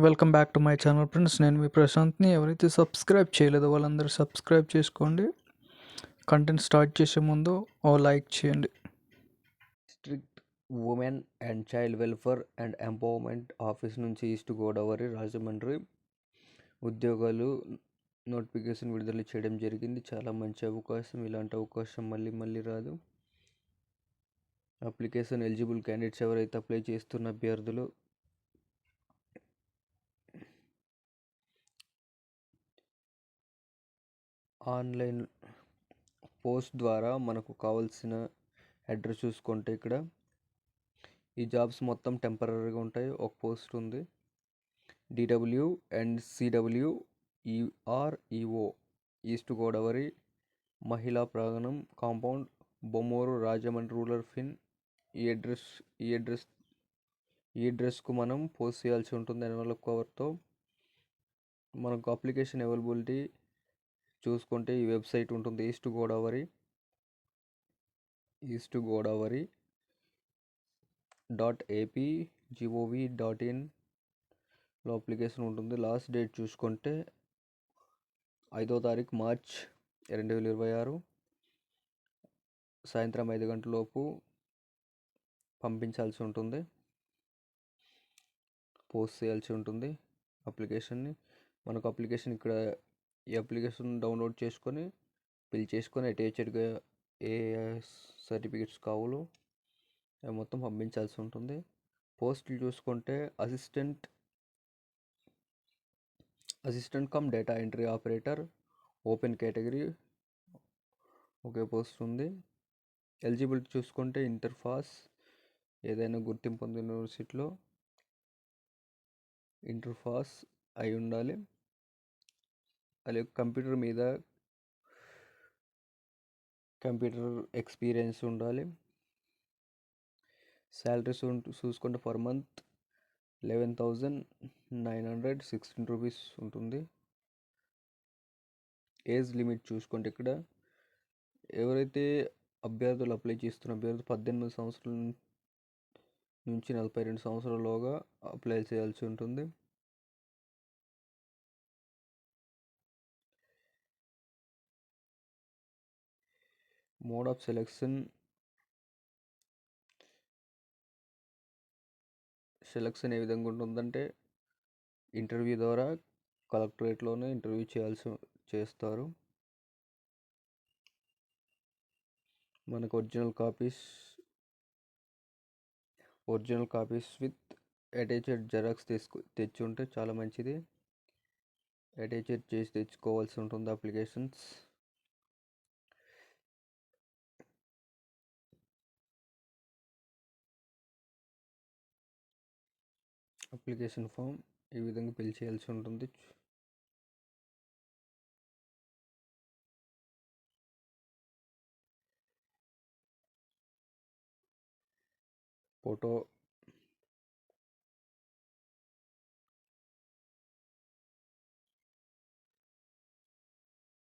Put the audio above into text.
Welcome back to my channel friends. నేను మీ ప్రశాంత్ని. ఎవరైతే subscribe చేయలేదో వాళ్ళందరూ సబ్స్క్రైబ్ చేసుకోండి. కంటెంట్ స్టార్ట్ చేసే ముందు ఓ లైక్ చేయండి. District women and child welfare and empowerment office నుంచి ఈస్ట్ గోదావరి రాజమండ్రి ఉద్యోగాలు నోటిఫికేషన్ విడుదల చేయడం జరిగింది. చాలా మంచి అవకాశం. ఇలాంటి అవకాశం మళ్ళీ మళ్ళీ రాదు. అప్లికేషన్ ఎలిజిబుల్ క్యాండిడేట్స్ ఎవరైతే అప్లై చేస్తున్న అభ్యర్థులు ఆన్లైన్ పోస్ట్ ద్వారా మనకు కావాల్సిన అడ్రస్ చూసుకుంటే ఇక్కడ ఈ జాబ్స్ మొత్తం టెంపరీగా ఉంటాయి. ఒక పోస్ట్ ఉంది DW and CW EREO east Godavari మహిళా ప్రాంగణం compound Bommuru Rajahmundry rural pin. ఈ అడ్రస్కు మనం పోస్ట్ చేయాల్సి ఉంటుంది. ఎన్వలప్ కవర్తో మనకు అప్లికేషన్ అవైలబిలిటీ చూసుకుంటే ఈ వెబ్సైట్ ఉంటుంది ఈస్ట్ గోదావరి .ap.gov.in అప్లికేషన్ ఉంటుంది. లాస్ట్ డేట్ చూసుకుంటే 5వ తారీఖు మార్చ్ 2026 సాయంత్రం 5 గంటలలోపు పంపించాల్సి ఉంటుంది. పోస్ట్ చేయాల్సి ఉంటుంది అప్లికేషన్ని. మనకు అప్లికేషన్ ఇక్కడ ఈ అప్లికేషన్ డౌన్లోడ్ చేసుకొని ఫిల్ చేసుకొని అటాచ్డ్గా ఏ సర్టిఫికెట్స్ కావాలో అవి మొత్తం పంపించాల్సి ఉంటుంది. పోస్టులు చూసుకుంటే assistant cum data entry operator open category ఒకే పోస్ట్ ఉంది. ఎలిజిబిలిటీ చూసుకుంటే ఇంటర్ పాస్ ఏదైనా గుర్తింపు పొందిన యూనివర్సిటీలో ఇంటర్ పాస్ అయి ఉండాలి. అలాగే కంప్యూటర్ ఎక్స్పీరియన్స్ ఉండాలి. శాలరీస్ చూసుకుంటే పర్ మంత్ 11,916 రూపీస్ ఉంటుంది. ఏజ్ లిమిట్ చూసుకుంటే ఇక్కడ ఎవరైతే అభ్యర్థులు అప్లై చేస్తున్న అభ్యర్థులు 18 సంవత్సరాల నుంచి 42 సంవత్సరాలలోగా అప్లై చేయాల్సి ఉంటుంది. మోడ్ ఆఫ్ సెలెక్షన్ ఏ విధంగా ఉంటుందంటే ఇంటర్వ్యూ ద్వారా కలెక్టరేట్లోనే ఇంటర్వ్యూ చేస్తారు. మనకు original copies with attached xerox తెచ్చి ఉంటే చాలా మంచిది. అటాచ్డ్ చేసి తెచ్చుకోవాల్సి ఉంటుంది అప్లికేషన్స్. అప్లికేషన్ ఫామ్ ఈ విధంగా ఫిల్ చేయాల్సి ఉంటుంది. ఫోటో